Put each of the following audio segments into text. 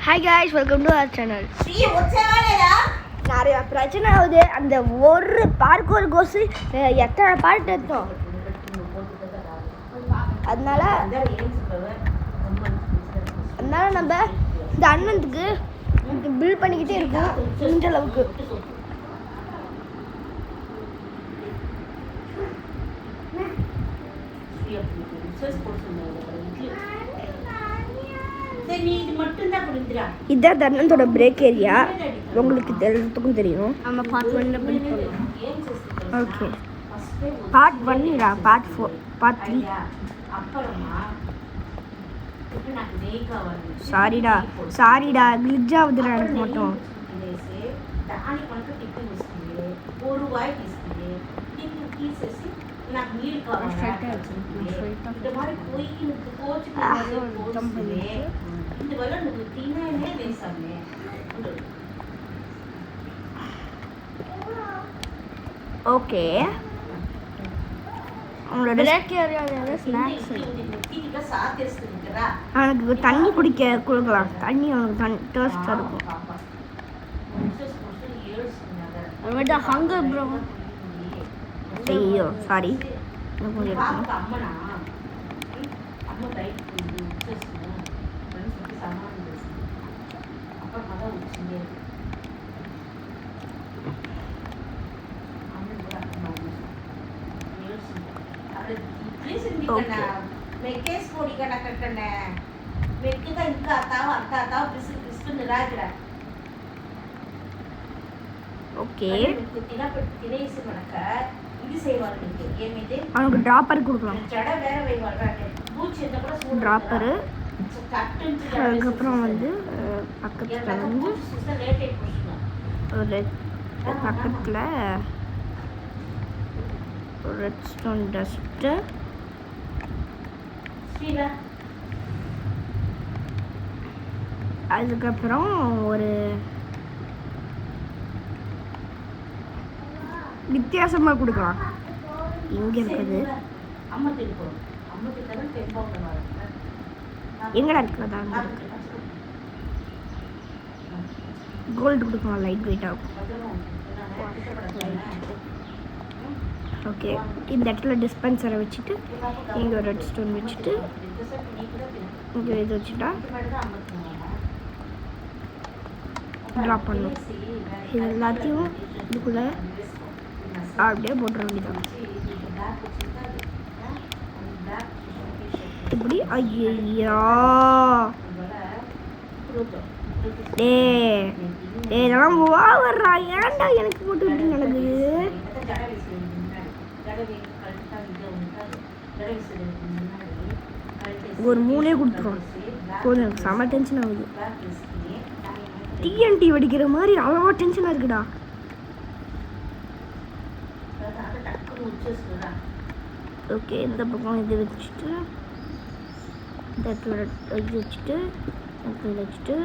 Hi guys, welcome to our channel. நிறைய பிரச்சனை ஆகுது. அந்த ஒரு பார்க்கோர் கோஸ் எத்தனை பார்ட் எடுத்தோம். அதனால நம்ம இந்த அண்ணனுக்கு பில் பண்ணிக்கிட்டே இருக்கோம் இந்த அளவுக்கு. இதான் தர்ணத்தோட பிரேக் ஏரியா. உங்களுக்கு எல்லாத்துக்கும் தெரியும். நம்ம பார்ட் 1 பில்ட் பண்ணலாம். Okay, part 1 part 4 part 3. சாரிடா கிளிட்ஜ் ஆகுதுடா எனக்கு மட்டும். ஓகே, அவங்களோட அவனுக்கு தண்ணி குடிக்க கொடுக்கலாம். தண்ணி அவனுக்கு டேஸ்டாக இருக்கும். Hunger bro. ஐயோ சாரி, கொஞ்சம் ஓகே, அவனுக்கு ட்ராப்பர் கொடுக்கலாம். ட்ராப்பரு, அதுக்கப்புறம் வந்து பக்கத்தில் வந்து ஒரு பக்கத்தில் ரெட் ஸ்டோன் டஸ்ட்டு, அதுக்கப்புறம் ஒரு வித்தியாசமாக கொடுக்கலாம். இங்கே இருக்குது எங்கடா இருக்கிறதா கோல்டு கொடுக்கலாம். லைட் வெயிட்டாக. ஓகே, இந்த இடத்துல டிஸ்பென்சரை வச்சுட்டு இங்கே ஒரு ரெட் ஸ்டோன் வச்சுட்டு இங்கே இது வச்சுட்டா ட்ராப் பண்ணும். இது எல்லாத்தையும் இதுக்குள்ளே அப்படியே போட்டுற வேண்டியதான். இப்படி. ஐயா இதெல்லாம் வர்றா. ஏன்டா எனக்கு மட்டும் இப்படி நடக்குது? ஒரு 3 கொடுத்துருவோம். கொஞ்சம் எனக்கு செம்ம டென்ஷன் ஆகுது. டிஎன்டி வெடிக்கிற மாதிரி அவ்வளோ டென்ஷனாக இருக்குடா. ஓகே, இந்த பக்கம் இது வச்சுட்டு இந்த இடத்துல இது வச்சுட்டு இது வச்சுட்டு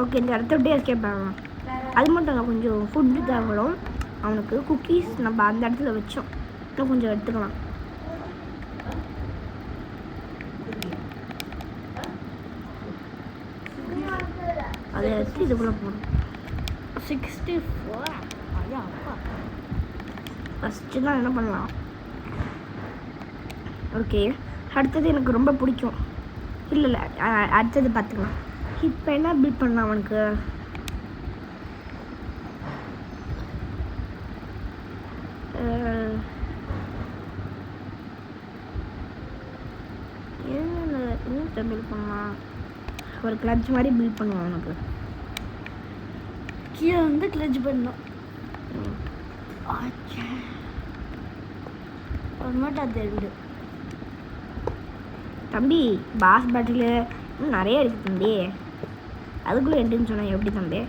ஓகே, இந்த இடத்த அப்படியே எஸ்கேப் ஆகலாம். அது மட்டும் இல்லை, கொஞ்சம் ஃபுட்டு தேவைப்படும் அவனுக்கு. குக்கீஸ் நம்ம அந்த இடத்துல வச்சோம், இன்னும் கொஞ்சம் எடுத்துக்கலாம். அதை எடுத்து இதுக்குள்ளே போகணும். 64 ஃபஸ்ட்டு தான் என்ன பண்ணலாம். ஓகே, அடுத்தது எனக்கு ரொம்ப பிடிக்கும். இல்லை அடுத்தது பார்த்துக்கலாம். இப்போ என்ன பில்ட் பண்ணலாம் அவனுக்கு? என்ன பில்ட் பண்ணலாம்? ஒரு கிளட்ச் மாதிரி பில்ட் பண்ணுவான் அவனுக்கு. கீழே வந்து கிளட்ச் பண்ணணும். ஒரு மட்டும் அது ரெண்டு. தம்பி பாஸ் பேட்டில் இன்னும் நிறைய இருக்குது தம்பி. அதுக்குள்ளே எட்டுன்னு சொன்னேன். எப்படி தம்பி?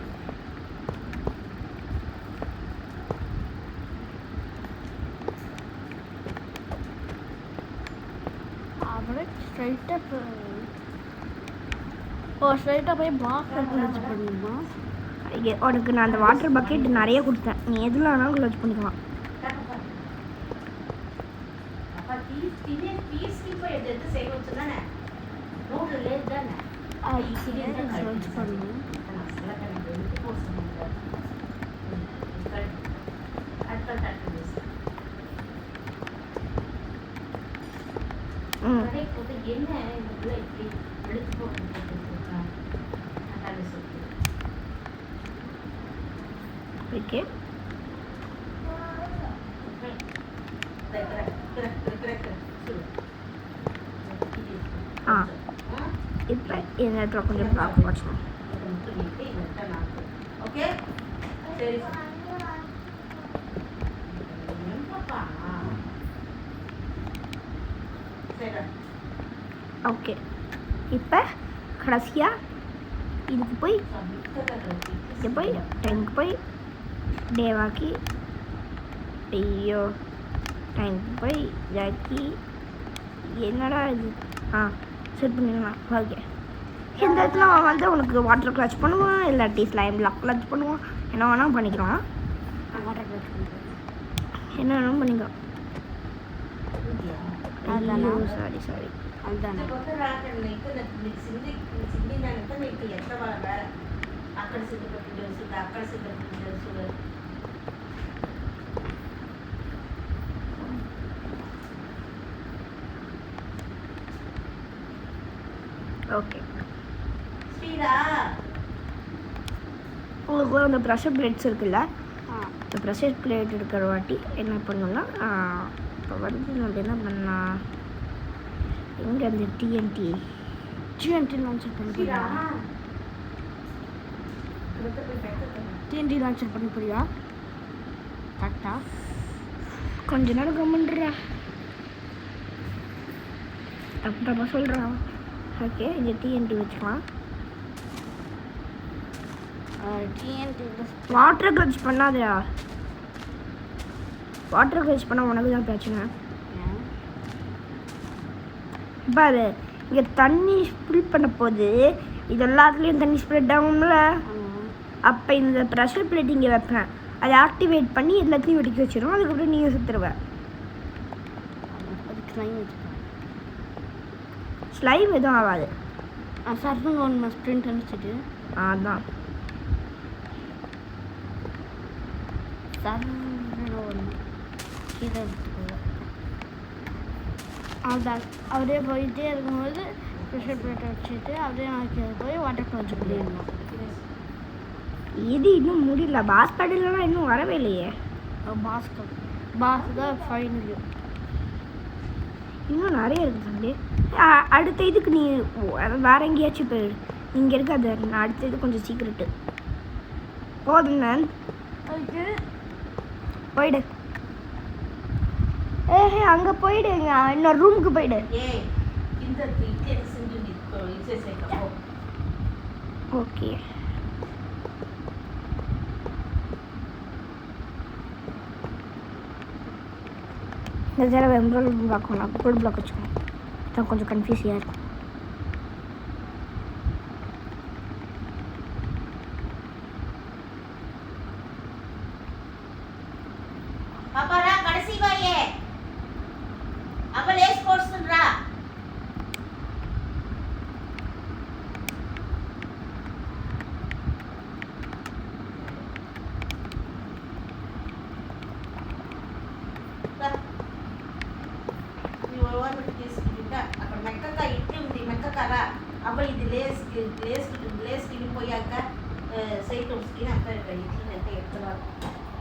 அவரை ஸ்ட்ரைட்டாக ஸ்ட்ரைட்டாக போய் பாக்ஸ் பண்ணணுமா? உனக்கு நான் அந்த வாட்டர் பக்கெட் நிறைய கொடுத்தேன், நீ எதில் வேணாலும் க்ளோஸ் பண்ணிக்கலாம். ஓகே இப்போ இந்த இடத்துல கொஞ்சம் பார்க்க வச்சோம். ஓகே இப்போ கடைசியாக இதுக்கு போய் இது போய் டேங்க் போய் டேவாக்கி ஐயோ டேங்க் போய் இதாக்கி என்னடா இது செட் பண்ணிடலாம். ஓகே இந்த இடத்துல அவன் வந்து உனக்கு வாட்டர் கிளச் பண்ணுவான், இல்லாட்டி ஸ்லைம் பிளாக் கிளச் பண்ணுவான், என்ன வேணாலும் பண்ணிக்கலாம். வாட்டர் கிளச் பண்ணுவான், என்ன வேணாலும் பண்ணிக்கலாம். சாரி சாரி அதுதானே ஓகே. உங்களுக்கு அந்த ப்ரெஷர் பிளேட்ஸ் இருக்குல்ல, அந்த ப்ரெஷர் பிளேட் இருக்கிற வாட்டி என்ன பண்ணணும்னா இப்போ வந்து நம்ம என்ன பண்ணலாம், எங்கே அந்த டிஎன்டி லான்ச்சர் பண்ண போறியா? டிஎன்டி லான்ச்சர் பண்ண போறியா? கரெக்டா கொஞ்ச நேரம் கம்முன்றா அப்புறமா சொல்கிறான். ஓகே இந்த டிஎன்டி வச்சுக்கலாம். டிஎன்டி வாட்டர் கிளச் பண்ணாதயா, வாட்டர் கிளச் பண்ணால் உனக்கு தான் பிரச்சனை. இப்போ அது இங்கே தண்ணி ஃபில் பண்ண போது இது எல்லாத்துலேயும் தண்ணி ஸ்ப்ரெட் ஆகும்ல, அப்போ இந்த ப்ரெஷர் பிளேட் இங்கே வைப்பேன், அதை ஆக்டிவேட் பண்ணி எல்லாத்தையும் வெடிக்க வச்சிடும். அதுக்கப்புறம் நீங்கள் சுற்றுருவேன். ஸ்லைம் எதுவும் ஆகாது. சர்வன் ஒன்று ஸ்ப்ரிண்ட் அனுப்பிச்சிட்டு அதான் கீழே எடுத்துக்குவோம். அதான் அப்படியே போயிட்டே இருக்கும்போது ப்ரெஷர் பிளேட்டை வச்சுட்டு அப்படியே நாளைக்கு போய் வாட்டர் கிளச் பண்ணிடணும். இது இன்னும் முடியல, பாஸ் பேட்டில்லாம் இன்னும் வரவே இல்லையே. பாஸ் தான் ஃபைனல், இன்னும் நிறைய இருக்குது தம்பி. அடுத்த இதுக்கு நீ வேற எங்கேயாச்சும் போயிடு, இங்கே இருக்காது. நான் அடுத்த இது கொஞ்சம் சீக்கிரட்டு போதும். நான் போயிடு, அங்கே போயிடு, இன்னொரு ரூமுக்கு போயிடு. ஓகே இந்த தடவை எம்ப்ராய்டரி பிளாக் வேணாம், கோல்டு பிளாக் வச்சுக்கோங்க, தான் கொஞ்சம் கன்ஃபியூஸியாக இருக்கும்.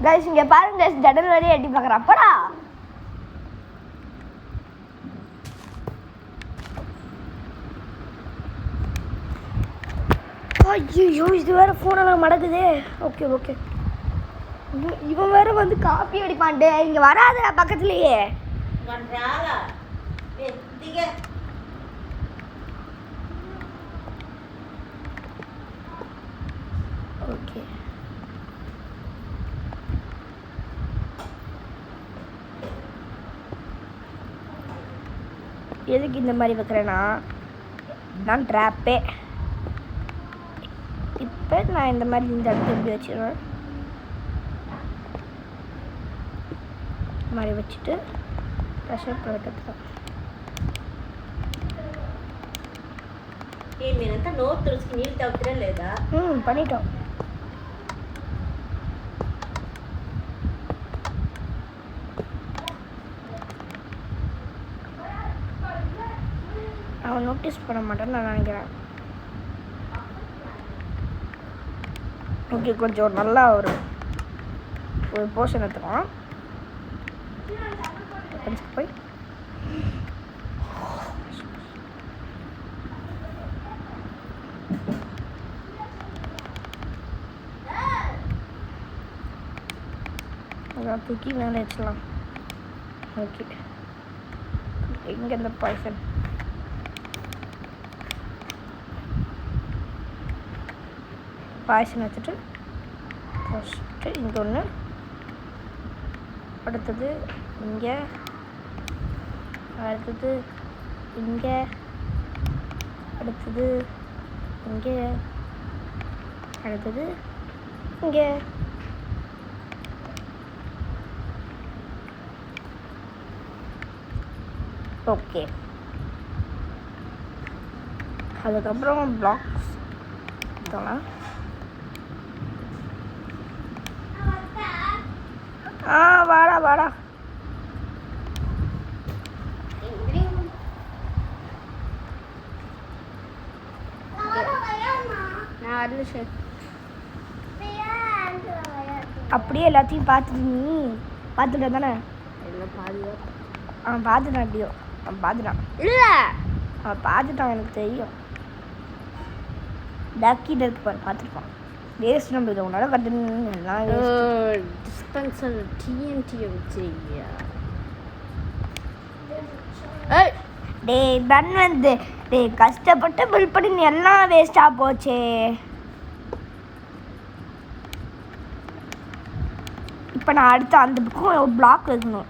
கைஸ் இங்கே பாருங்க கைஸ், ஜடல் வரையே எட்டி பார்க்குறேன். அப்படா ஐயோ இது வேற ஃபோனெல்லாம் மடக்குது. ஓகே ஓகே இவன் வேற வந்து காப்பி அடிப்பான்டே, இங்கே வராதுடா பக்கத்துலேயே. ஓகே எதுக்கு இந்த மாதிரி வைக்கிறேன்னா நான் ட்ராப்பே இப்போ நான் இந்த மாதிரி இந்த இடத்துல எப்படி வச்சிடுவேன், இந்த மாதிரி வச்சுட்டு ப்ரெஷர் போட்டுக்கலாம். మీరంతా నోరు తుడుచుకుని నీళ్ళు తాగుతురా లేదా? பண்ணிட்டோம். அவன் நோட்டீஸ் பண்ண மாட்டேன்னு நான் நினைக்கிறேன். ஓகே, கொஞ்சம் நல்லா ஒரு போர்ஷன் எடுத்துக்கலாம். போய் அதான் தூக்கி மேலே வச்சிடலாம். ஓகே, எங்கே இந்த பாய்சன்? பாய்சன் வச்சுட்டு ஃபஸ்ட்டு இங்கே ஒன்று, அடுத்தது இங்கே, அடுத்தது இங்கே, அடுத்தது இங்கே, அடுத்தது இங்கே. ஓகே, அதுக்கப்புறம் பிளாக்ஸ் எடுத்தோம்னா வாடா வாடா. அப்படியே எல்லாத்தையும் பார்த்துட்டு தானே? அவன் பார்த்துட்டான், எப்படியோ அவன் பார்த்துட்டான். இல்லை, அவன் பார்த்துட்டான், எனக்கு தெரியும். டக்கிட்ட இருக்கு பாரு, பார்த்துருப்பான். வேஸ்ட் நம்ம இதை உன்னால கட்டணும். டிஸ்பென்சர் டிஎன்டியை வச்சிருக்கியா? டே தன் வந்து டே கஷ்டப்பட்டு பில் பண்ணி எல்லாம் வேஸ்ட்டாக போச்சே. இப்போ நான் அடுத்து அந்த புக்கும் பிளாக் வைக்கணும்.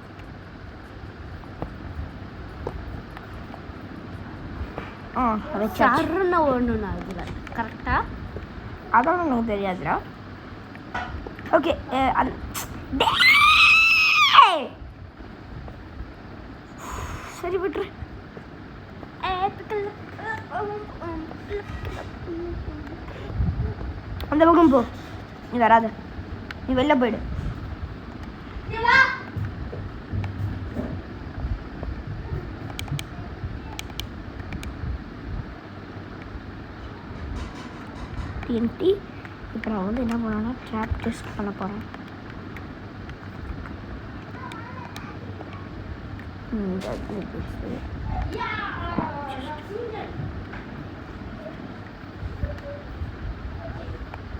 சரண ஒன்றுண்ணா இதில் கரெக்டாக? அதான் எனக்கு தெரியாதுடா. ஓகே, சரி விட்டுரு. அந்த பக்கம் போ, நீ வராத, நீ வெளில போயிடு. டிஎன்டி இப்போ நான் வந்து என்ன பண்ணேன்னா ட்ராப் டெஸ்ட் பண்ண போகிறேன்.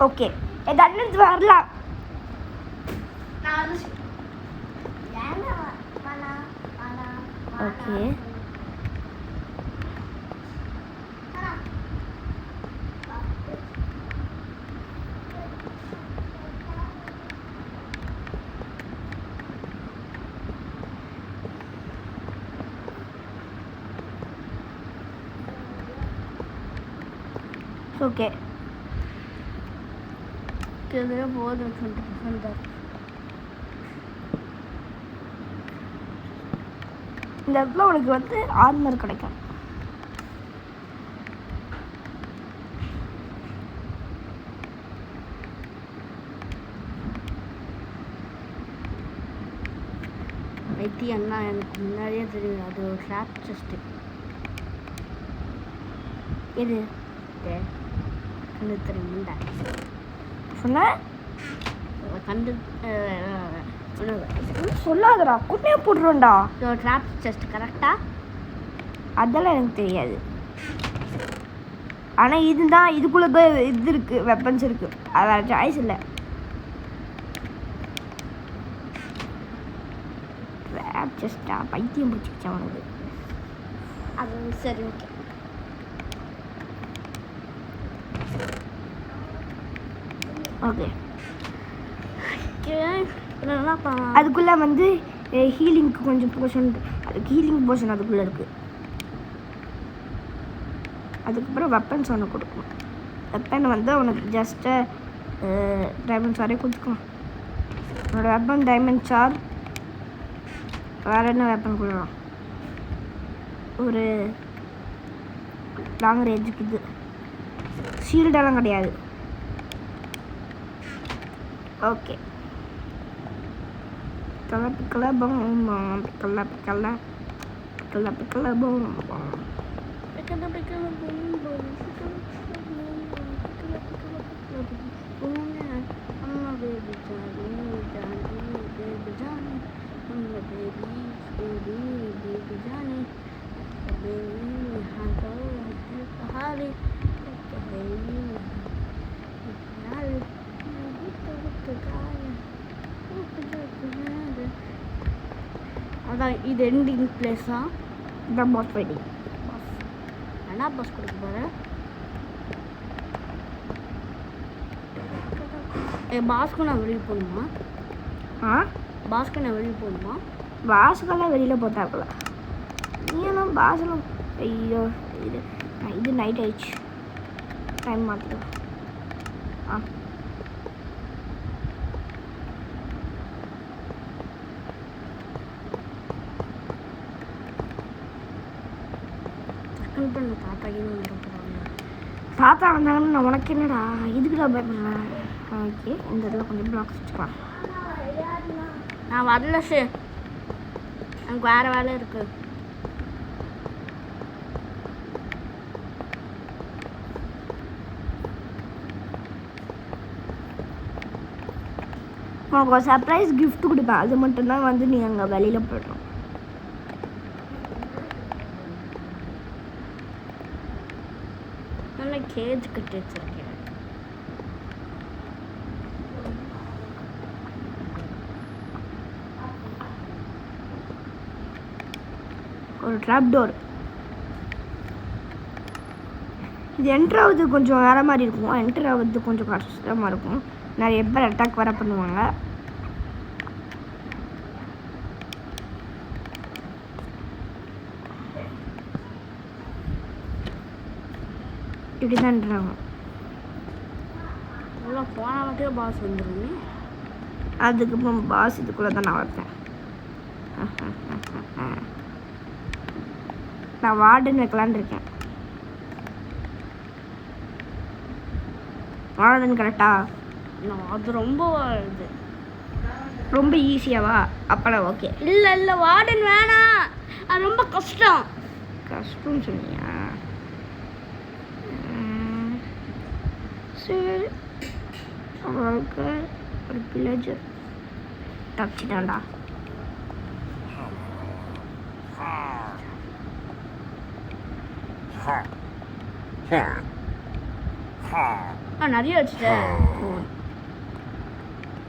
ஓகே, தண்ணி வரலாம். ஓகே, ஓகே போதும். இந்த இடத்துல உனக்கு வந்து ஆர்மர் கிடைக்கும். வைத்தி அண்ணா எனக்கு முன்னாடியே தெரியும், அது ஒரு ட்ராப் செஸ்ட்டு. எது கண்டு தெரியும்டா சொன்ன? கண்டு சொல்லாதடா, குட்டையை போட்டுருவோண்டா. ட்ராப் செஸ்ட் கரெக்டா? அதெல்லாம் எனக்கு தெரியாது. ஆனால் இதுதான், இதுக்குள்ளே இது இருக்குது, வெப்பன்ஸ் இருக்குது, அது சாய்ஸ் இல்லை. ட்ராப் செஸ்டா? பைத்தியம் பிடிச்சிக்கிச்சு அவனுக்கு. அது சரி, ஓகே. ஓகே, என்னப்பா அதுக்குள்ளே வந்து ஹீலிங்க்கு கொஞ்சம் போர்ஷன், அதுக்கு ஹீலிங் போர்ஷன் அதுக்குள்ளே இருக்குது. அதுக்கப்புறம் வெப்பன்ஸ் ஒன்று கொடுக்கணும். வெப்பன் வந்து அவனுக்கு ஜஸ்ட்டு டைமண்ட் சாரே கொடுத்துக்கலாம். என்னோடய வெப்பன் டைமண்ட் சார். வேறு என்ன வெப்பன் கொடுக்கலாம்? ஒரு லாங் ரேஞ்சுக்கு இது ஷீல்டெல்லாம் கிடையாது. ஓகே பிக்கல பம் பிக்கல பிக்கல பிக்கல பிக்கல பம் பிக்கல பிக்கல அதான் இது எண்டிங் பிளேஸா? இதான் பாஸ் ஃபைட்டிங். என்ன பாஸ் கொடுக்க போகிற? பாஸ்க்கு நான் வெளியே போகணுமா? பாஸ்க்கு நான் வெளியே போகணுமா? பாஸுக்கெல்லாம் வெளியில் போட்டாக்கல. நீ எல்லாம் பாஸெல்லாம் ஐயோ இது நைட் ஆயிடுச்சு. டைம் மாற்றிடும். தாத்தா வந்தாங்கன்னா உனக்கு என்னடா இதுக்குதான் பயப்படுறேன். ஓகே இந்த இதில் கொஞ்சம் பிளாக்ஸ் வச்சுக்கலாம். நான் வரல சார், எனக்கு வேறு வேலை இருக்குது. உனக்கு ஒரு சர்ப்ரைஸ் கிஃப்ட் கொடுப்பேன். அது மட்டும்தான் வந்து நீ அங்கே வெளியில் போய்டும். நல்லா கேஜ் கட்டி வச்சிருக்கேன். ஒரு ட்ராப் டோர். இது என்ட்ரு ஆகுது கொஞ்சம் வேறு மாதிரி இருக்கும். என்ட்ரு ஆகுது கொஞ்சம் கஷ்டமாக இருக்கும். நிறைய பேர் அட்டாக் வர பண்ணுவாங்க. இப்படி தான் என்ட்ரு போன வாட்டியே பாஸ் வந்துடுமே. அதுக்கப்புறம் பாஸ் இதுக்குள்ளே தான் நான் வைப்பேன். நான் வார்டன் வைக்கலான்னு இருக்கேன். வார்டன் கரெக்டா? அது ரொம்ப இது ரொம்ப ஈஸியாவா? அப்போலாம் ஓகே. இல்லை வார்டன் வேணாம், அது ரொம்ப கஷ்டம். கஷ்டம்னு சொன்னியா? சரி அவளுக்கு ஒரு பிளேஜர் தப்பிச்சிட்டான்டா. நிறைய வச்சுட்டேன்.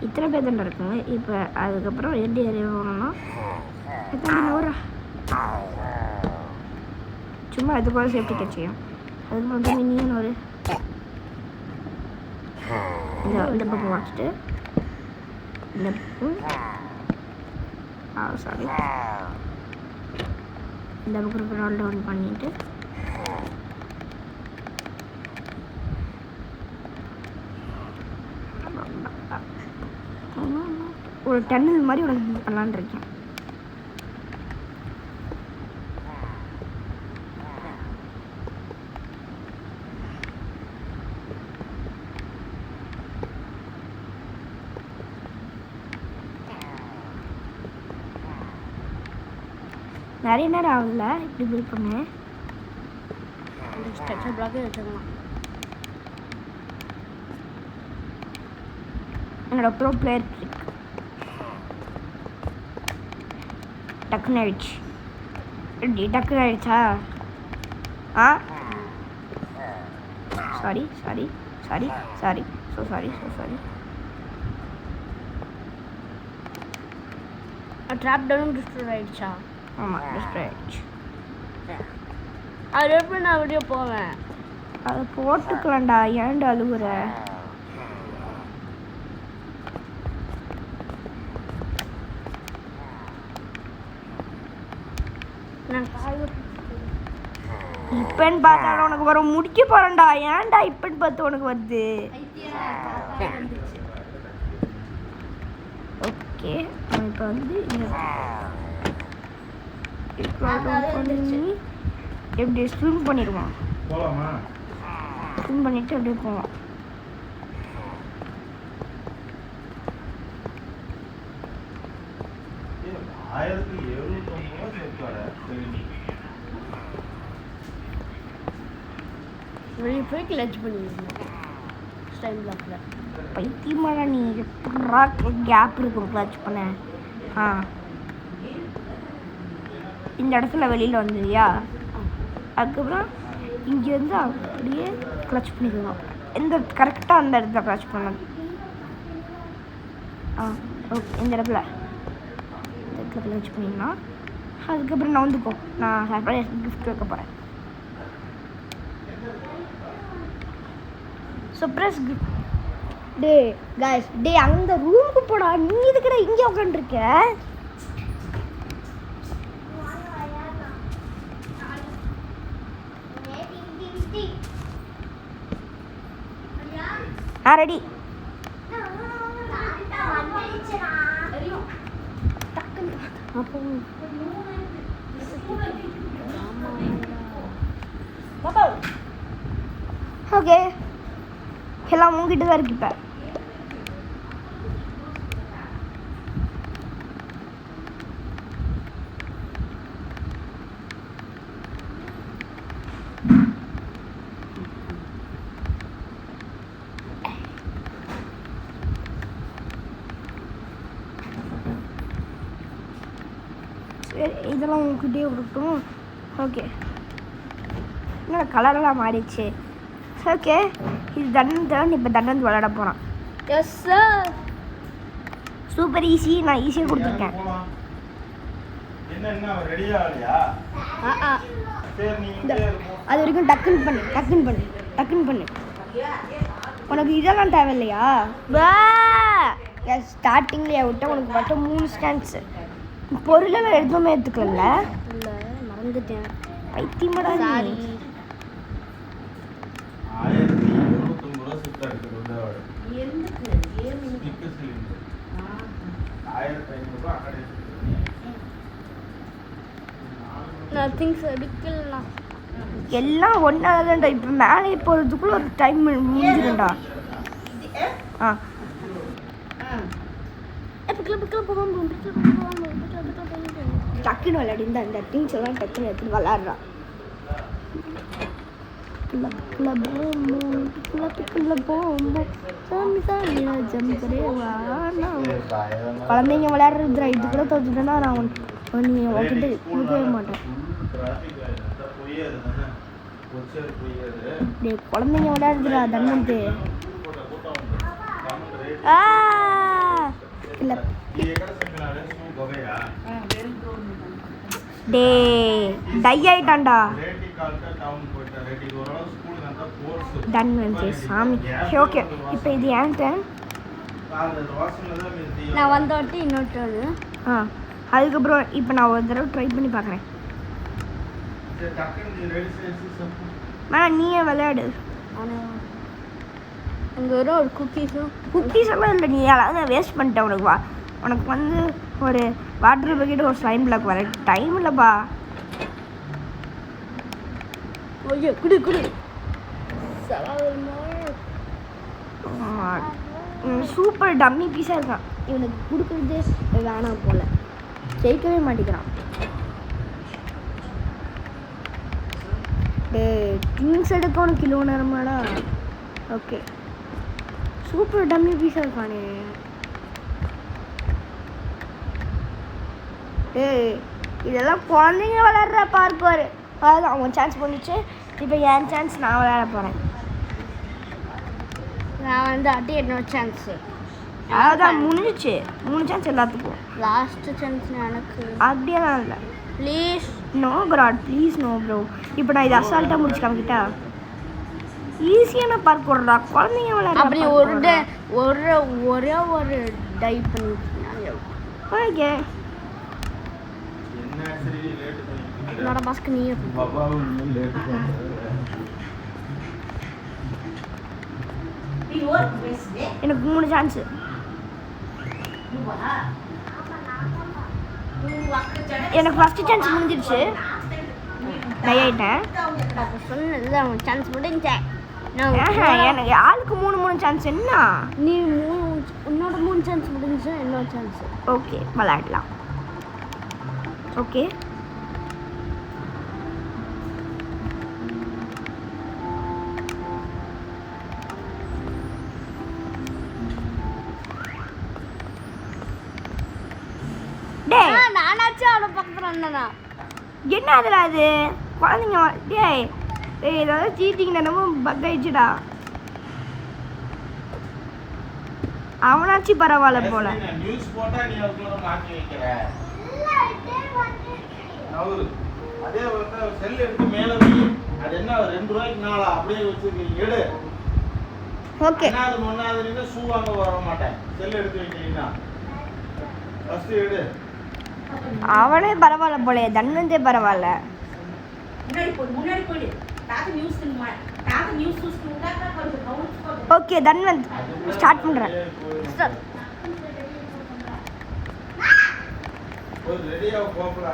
இத்தனை பேர் தான் இருக்குங்க. இப்போ அதுக்கப்புறம் எப்படி எறியணும்னா எத்தனை சும்மா அது கூட சேஃப்டி கட்சியும். அதுக்கப்புறம் வந்து மினியன் ஒரு இந்த பக்கம் வச்சுட்டு இந்த பக்கம் சாரி இந்த பக்கம் ரோல் டவுன் பண்ணிட்டு ஒரு டன்னல் மாதிரி உனக்கு பண்ணலான்னு இருக்கேன். நிறைய நேரம் ஆகல இப்படி பில் பண்ணேன். என்னோட ப்ரோ பிளேயர் ட்ரிக் டக்குன்னு ஆயிடுச்சு. டக்குன்னு ஆயிடுச்சா? Sorry sorry sorry sorry so sorry so sorry. Drop down destroy ஆயிடுச்சா? ஆமாம் டிஸ்ட்ராய் ஆயிடுச்சு. அது எப்படி நான் வெளியே போவேன்? அதை போட்டுக்கலாம்டா, ஏன்டா அழுகுற? நான் காய் இப்பன்னு பார்த்தா உனக்கு வரும் முடிக்க போறேன்டா. ஏன்டா இப்பன்னு பார்த்து உனக்கு வருது? ஓகே இப்போ வந்து எப்படி ஸ்விம் பண்ணிடுவான். ஸ்விம் பண்ணிட்டு அப்படியே போவான். வெளியே போய் கிளச் பண்ணிடுவோம் டைம் பிளாக்ல. பைத்தியமாடா நீ. எப்படா கேப் இருக்கும் கிளச் பண்ண? இந்த இடத்துல வெளியில் வந்துடுறியா? அதுக்கப்புறம் இங்கேருந்து அப்படியே கிளச் பண்ணிக்கலாம். கரெக்டாக அந்த இடத்துல கிளச் பண்ணலாம். ஓகே இந்த இடத்துல கிளச் பண்ணிடலாம். அதுக்கப்புறம் நான் வந்துக்கோ. நான் சர்ப்ரைஸ் கிஃப்ட் வைக்க போகிறேன். Surprise gift. டே गाइस டே அந்த ரூமுக்கு போடா. நீ எதுக்குடா இங்கே உட்காந்துருக்க? ரெடி. ஓகே எல்லாம் உங்ககிட்ட தான் இருக்கு. இப்போ இதெல்லாம் உங்ககிட்டே விடட்டும். ஓகே என்ன கலரெல்லாம் மாறிடுச்சு. ஓகே இது தண்டனை. இப்போ தண்டனை விளையாட போகிறான். Yes sir. Super easy. நான் ஈஸியாக கொடுத்துருக்கேன். அது வரைக்கும் டக்குன்னு பண்ணு. உனக்கு இதெல்லாம் தேவையில்லையா? ஸ்டார்டிங்லேயே விட்டால் உனக்கு மட்டும் 3 ஸ்டாண்ட்ஸு பொருளெல்லாம் எதுவுமே எடுத்துக்கல. இல்லை மறந்துட்டேன். பைத்தியமாடா நீ. எல்லாம் ஒன்றாதான்டா. இப்போ மேலே போகிறதுக்குள்ள ஒரு டைம் முடிஞ்சிடும்டா. டக்குன்னு விளையாடி அந்த திங்ஸ் எல்லாம் டக்குன்னு எடுத்து விளையாடுறான். குழந்தைங்க விளையாடுறதுரா. இது கூட தோத்துட்டேன்னா நான் உன்கிட்ட கொடுக்கவே மாட்டேன். குழந்தைங்க விளையாடுறதுரா தண்டனத்து. டே டை ஆயிட்டான்டா. டன் வந்து சாமி. ஓகே இப்போ இது ஏன் டர்ன்? நான் வந்தோட்டு இன்னொரு. அதுக்கப்புறம் இப்போ நான் ஒரு தடவை ட்ரை பண்ணி பார்க்குறேன். நீயே விளையாடு. அங்கே ஒரு குக்கீஸ் எல்லாம் இல்லை. நீ அதாவது வேஸ்ட் பண்ணிட்டேன். உனக்கு வந்து ஒரு வாட்டர் பக்கெட் ஒரு ஸ்லைம் பிளாக் வர டைம் இல்லைப்பா. குடு சூப்பர் டம்மி பீஸாக இருக்கான். இவனுக்கு கொடுக்குறதே வேணாம் போல. ஜெயிக்கவே மாட்டேங்கிறான். டே திங்ஸ் எடுக்க உனக்கு கிலோ நேரமாடா. ஓகே சூப்பர் டம்மி பீஸாக இருக்கானே. டேய் இதெல்லாம் குழந்தைங்க விளையாடுற பார்ப்பாரு. அதான் அவன் சான்ஸ் பண்ணிச்சு. இப்போ என் சான்ஸ். நான் விளையாட போகிறேன். நான் வந்து என்னோட சான்ஸு. அதான் முடிஞ்சிச்சு. 3 சான்ஸ் எல்லாத்துக்கும். லாஸ்ட் சான்ஸ் எனக்கு. அப்படியெல்லாம் இல்லை. Please no bro please no bro. இப்போ நான் இதை அசால்ட்டாக முடிச்சு காமிக்கிட்டா. ஈஸியான பார்க் விடுறா. குழந்தைங்க விளையாட அப்படி ஒரே ஒரு டை பண்ணிட்டீங்க. ஓகே என்னோட மாஸ்க் நீயே எனக்கு 3 சான்ஸ். எனக்கு ஃபர்ஸ்ட் சான்ஸ் முடிஞ்சிருச்சு. டை ஆயிட்டேன். சொன்னது அவன் சான்ஸ் முடிஞ்சேன். எனக்கு ஆளுக்கு 3 சான்ஸ். என்ன நீ உன்னோட 3 சான்ஸ் முடிஞ்சா என்னோட சான்ஸ். ஓகே விளையாடலாம். ஓகே நானாச்சும் அவனை பக்கத்தில் வந்தேனா என்ன அதில் அது குழந்தைங்க டேய் ஏதாவது சீட்டிங் நேரமும் பக் ஆயிடுச்சுடா. அவனாச்சு பரவாயில்ல போல. நியூஸ் போட்டா நீ அதுக்குள்ள மாத்தி வைக்கிற. அதே வந்து செல் எடுத்து மேல வை. அது என்ன 2 ரூபாய்க்கு நாளா அப்படியே வச்சிருக்கீங்க. எடு. ஓகே. நான் முன்னாடி நின்னு ஷூ வாங்க வர மாட்டேன். செல் எடுத்து வைக்கிறீனா. ஃபர்ஸ்ட் எடு. அவனே பரவாயில்ல போல. தன்வந்தே பரவாயில்ல. முன்னாடி போடு. தாத்த நியூஸ் சுஸ்குண்டா கொஞ்சம் கவுன்ஸ் போடு. ஓகே தன்வந்த் ஸ்டார்ட் பண்றேன். ரெடியா போகல.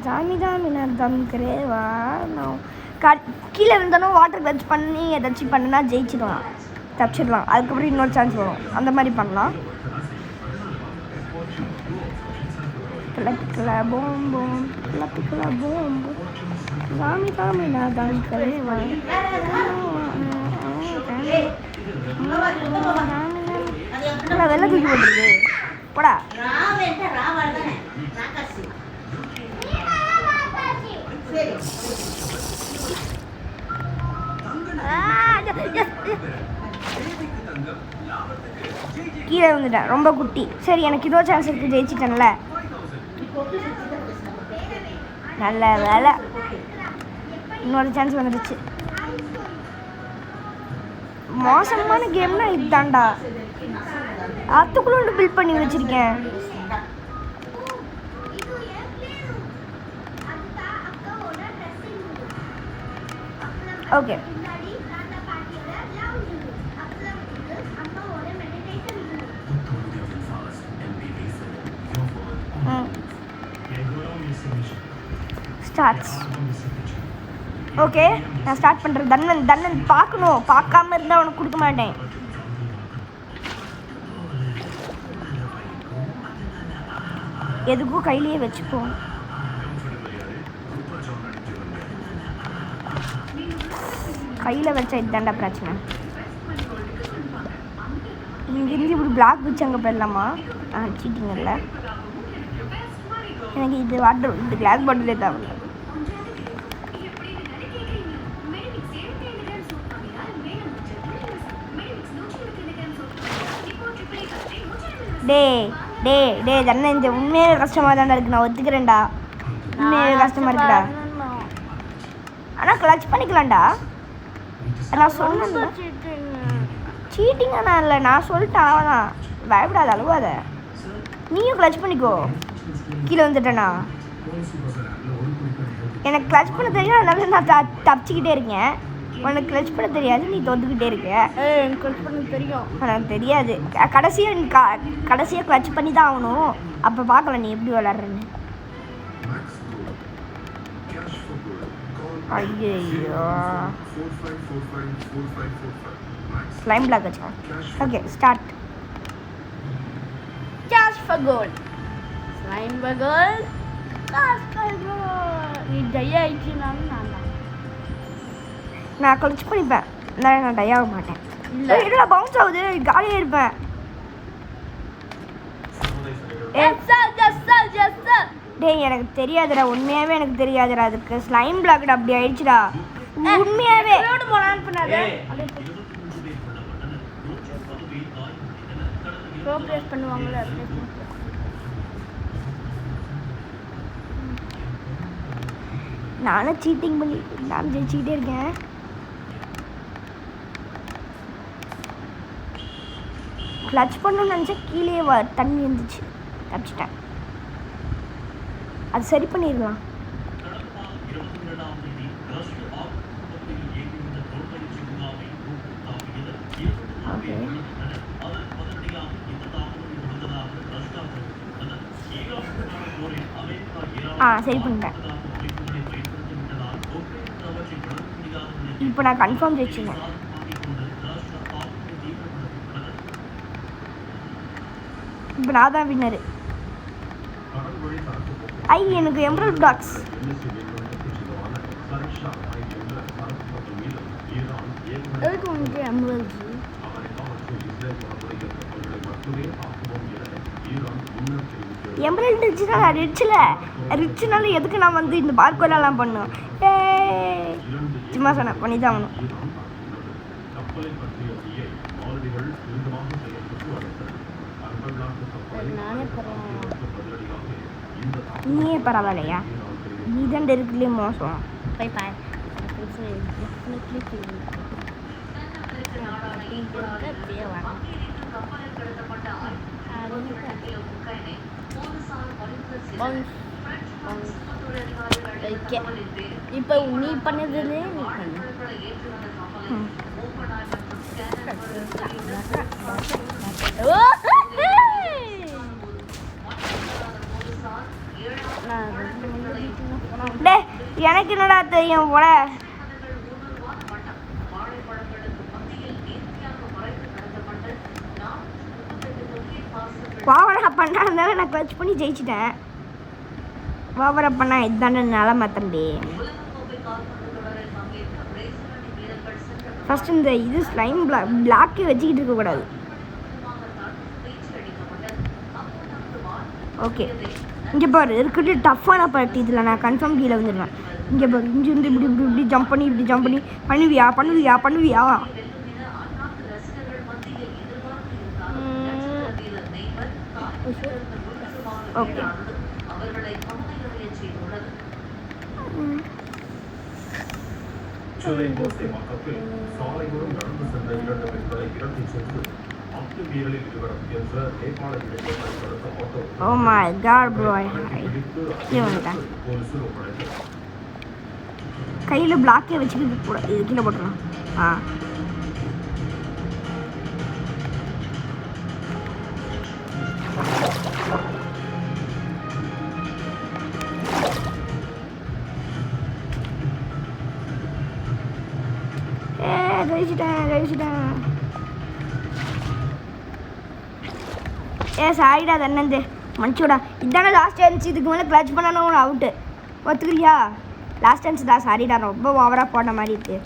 ஜாமி நான் தம் கரேவா. நான் கீழே இருந்தாலும் வாட்டர் கிளச் பண்ணி ஏதாச்சும் பண்ணுனா ஜெயிச்சிடலாம், தப்பிச்சிடலாம். அதுக்கப்புறம் இன்னொரு சான்ஸ் வரும். அந்த மாதிரி பண்ணலாம். கிளப்பிக்கல போம் போம் கிளப்பிக்கல போம் போம் ஜாமி நான் தம் கரேவா. வெள்ள தூக்கி போட்டுருக்கு போடா. கீழே வந்துட்டேன். ரொம்ப குட்டி. சரி எனக்கு இதோ சான்ஸ் இருக்கு. ஜெயிச்சிட்டேன்ல. நல்ல வேலை. இன்னொரு சான்ஸ் வந்துடுச்சு. மோசமான கேம்னா இதுதான்டா. அதுக்குள்ள பில்ட் பண்ணி வச்சிருக்கேன். Okay starts. ஓகே நான் ஸ்டார்ட் பண்ணுறேன். தன்வந்த் பார்க்கணும். பார்க்காம இருந்தால் அவனுக்கு கொடுக்க மாட்டேன். எதுக்கும் கையிலேயே வச்சுப்போம். கையில் வச்சா இதுதாண்டா பிரச்சனை. இங்கேருந்து இப்படி பிளாக் வச்சு அங்கே போயிடலாமா? சீட்டிங் இல்லை. எனக்கு இது வாட்டர் இந்த கிளாஸ் பாட்டிலே தேவை. டே தண்ணே இந்த உண்மையே கஷ்டமாக தானே இருக்கு. நான் ஒத்துக்கிறேன்டா. உண்மையே கஷ்டமாக இருக்குடா. ஆனால் கிளச் பண்ணிக்கலாம்டா. நான் சொன்னேன் சீட்டிங். ஆனால் இல்லை நான் சொல்லிட்டேன். அவன் பயப்படாத, அழுவாத. நீயும் கிளச் பண்ணிக்கோ. கீழே வந்துட்டேண்ணா. எனக்கு கிளச் பண்ண தெரியும். அதனால நான் தப்பிச்சுக்கிட்டே இருக்கேன். உனக்கு கிளச் பண்ண தெரியாது. நீ தோத்துக்கிட்டே இருக்க. எனக்கு கிளச் பண்ண தெரியும். எனக்கு தெரியாது. கடைசியாக கிளச் பண்ணி தான் ஆகணும். அப்போ பார்க்கலாம் நீ எப்படி விளாட்றன்னு. ஐயோ ஸ்லைம் பிளாக் வச்சுக்கோ. Okay start. Cash for gold. Slime பகல் கேஷ் ஃபார் கோல்ட். நீ டை ஆயிடுச்சுனாலும் நான் கழிச்சு பண்ணிப்பேன். நான் டை ஆக மாட்டேன். இல்லை பவுன்ஸ் ஆகுது. காலியாக இருப்பேன். டேய் எனக்கு தெரியாதுடா. உண்மையாகவே எனக்கு தெரியாதுடா. அதுக்கு ஸ்லைம் பிளாக்டா அப்படி ஆயிடுச்சுடா. உண்மையாகவே பண்ணுவாங்களே. நானும் சீட்டிங் பண்ணி நான் ஜெயிச்சுக்கிட்டே இருக்கேன். கிளச் பண்ணணும்னு நினச்சா கீழே தண்ணி இருந்துச்சு. தப்பிச்சிட்டேன். அது சரி பண்ணிடலாம். சரி பண்ணிட்டேன். இப்போ நான் கன்ஃபார்ம் ஜெயிச்சிருக்கேன். இப்போ நான் தான் வின்னரு. எனக்கு எம்ப்ராய்டரி டாக்ஸ். எதுக்கு உங்களுக்கு எம்ப்ராய்டரி? எம்ப்ராய்டரி ரிச்சுனா ரிச்சுனால எதுக்கு நான் வந்து இந்த பார்க்கோலாம் பண்ணுவேன்? சும்மா சொன்னேன், பண்ணி தான் ஆகணும். நானே பரவாயில்ல. நீயே பரவாயில்லையா? நீ தான் இருக்குல்லையே மோசம். போய் பாரு. இப்போ நீ பண்ணதுலே நீ பண்ணு. எனக்கு என்னடா தெரியும் போல. ஓவரா பண்ணாதனால நான் கிளச் பண்ணி ஜெயிச்சிட்டேன். ஓவரா பண்ணா இதுதானே நிலமை தம்பி. ஃபர்ஸ்ட் இந்த இது ஸ்லைம் பிளாக்கே வச்சுக்கிட்டு இருக்கக்கூடாது. ஓகே, இங்கே பாரு இருக்கிறது டஃப்பான பார்ட்டி. இதில் நான் கன்ஃபார்ம் கீழே வந்துடுவேன். இங்கே பாரு, இங்கே இருந்து இப்படி இப்படி இப்படி ஜம்ப் பண்ணி பண்ணுவியா? Okay, oh my god bro, கையில் பிளாக்கே வச்சுக்கிட்டு கூட இது கீழே போட்டுருலாம். கழிச்சிட்டேன். சாரிடா தன்னந்து மன்னிச்சுடா. இதானே லாஸ்ட் சான்ஸ். இதுக்கு மேலே கிளச் பண்ணணும் அவுட்டு. ஒத்துக்கிறியா? லாஸ்ட் சான்ஸ் தான். சாரிடா, ரொம்ப ஓவராக போட்ட மாதிரி இருக்கு.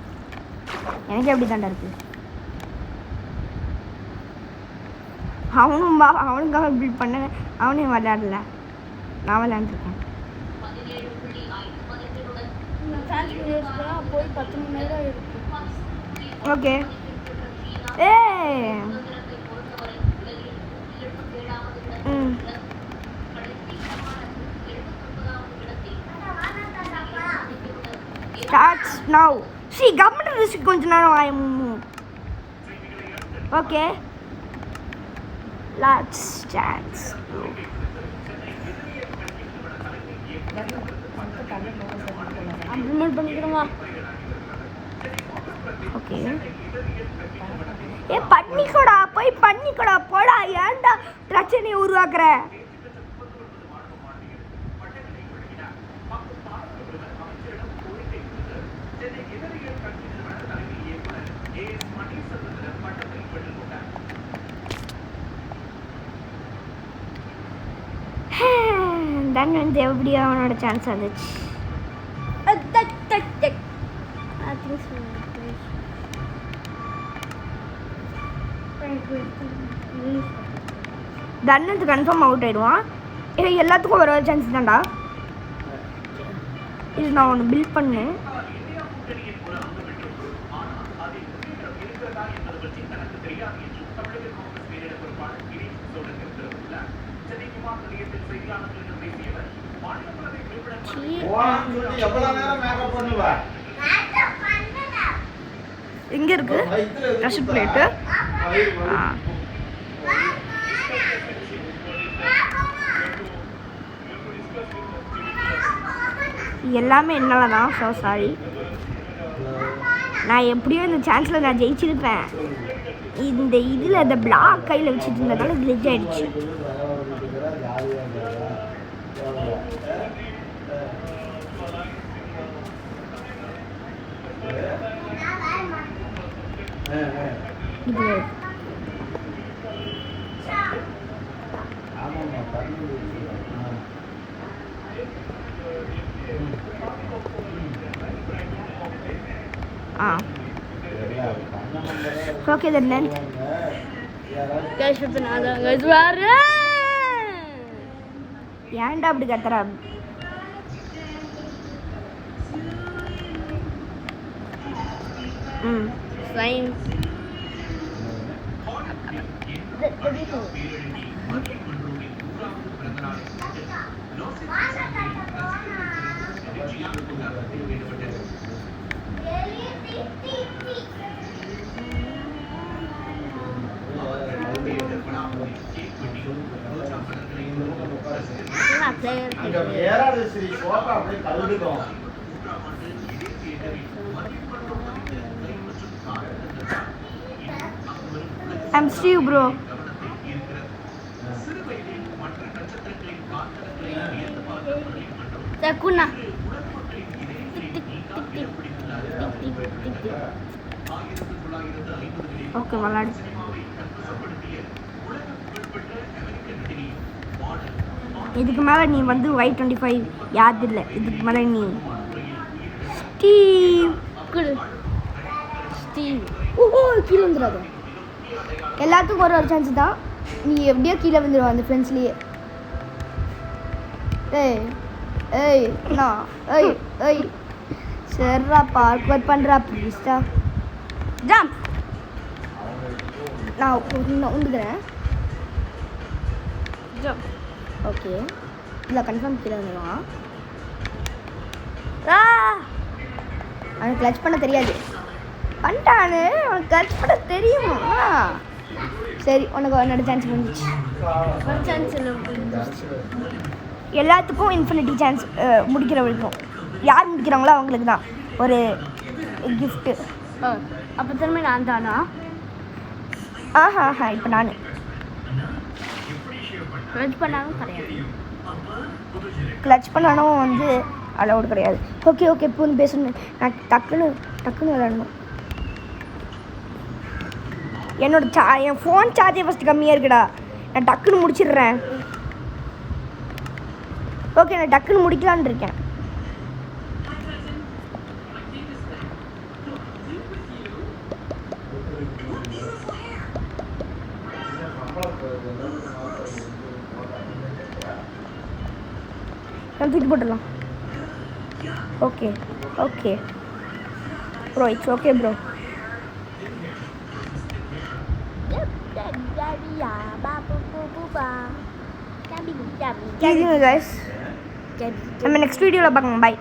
எனக்கு எப்படி தாண்டா இருக்கு. அவனுக்காக பில்ட் பண்ண. அவனையும் விளையாடல, நான் விளையாண்டுருக்கேன். போய் 10 மணி நேரம் இருக்கு. Okay, starts now. See, government risk கொஞ்ச நேரம் ஆகும். Okay, let's dance. அப்டேட் பண்ணிக்கிறோமா? ஓகே, பண்ணிக்கோடா போடா. ஏன்டா பிரச்சனையை உருவாக்குற? தன் வந்து எப்படியோ அவனோட சான்ஸ் வந்துச்சு. தன்னது கன்ஃபார்ம் அவுட் ஆயிடுவான். எல்லாத்துக்கும் ஒரு சான்ஸ் தான்டா. இது நான் ஒன்று பில்ட் பண்ணேன். எங்க இருக்கு ரஷ் பிளேட்டு? எல்லாமே என்னால தான். So sorry. நான் எப்படியோ இந்த சான்ஸில் நான் ஜெயிச்சிருப்பேன். இந்த இதில் அந்த பிளாக் கையில் வச்சுட்டு இருந்ததால கிளிச் ஆயிடுச்சு. இது ஓகே then guys இப்போ நான் தான் guys வரேன். ஏன்டா அப்படி கத்துற? Fine. அங்க ஏறாத ஸ்ரீ சோஃபா அப்படியே கழுவிடும். I'm Steve bro. Takuna. Okay விளாடு. இதுக்கு மேலே நீ வந்து Y25 யாரு இல்லை. இதுக்கு மேலே நீ ஸ்டீவ். Steve. ஓ கீழே வந்துடாத. எல்லாத்துக்கும் ஒரு சான்ஸ் தான். நீ எப்படியோ கீழே வந்துடுவ அந்த ஃப்ரெண்ட்ஸ்லேயே. ஏய் நான் ஏய் சரிடா பார்க் பண்ணுறா ப்ளீஸ்டா. ஜம்ப். நான் உந்துக்கிறேன். Jump. ஓகே இல்லை கன்ஃபார்ம் கீழே வந்துடுவான். அவனுக்கு கிளச் பண்ண தெரியாது. பண்ணிட்டானு அவனுக்கு கிளச் பண்ண தெரியுமா? சரி உனக்கு உன்னோட சான்ஸ் முடிஞ்சிச்சு. ஒரு சான்ஸ் இல்லை. எல்லாத்துக்கும் இன்ஃபினிட்டி சான்ஸ் முடிக்கிற வரைக்கும். யார் முடிக்கிறாங்களோ அவங்களுக்கு தான் ஒரு கிஃப்ட்டு. அப்போ திரும்ப நான் தானா? ஆஹா இப்போ நான் கிளச் பண்ணாலும் கிடையாது. கிளச் பண்ணாலும் வந்து அலவுட் கிடையாது. ஓகே இப்போ வந்து பேசணும். நான் டக்குன்னு விளாடணும். என் ஃபோன் சார்ஜே ஃபஸ்ட்டு கம்மியாக இருக்குடா. நான் டக்குன்னு முடிச்சிடுறேன். ஓகே நான் டக்குன்னு முடிக்கலான்னு இருக்கேன். தூக்கி போட்டுடலாம். Okay bro it's okay bro. guys நம்ம நெக்ஸ்ட் வீடியோவில் பார்க்கலாம். பை.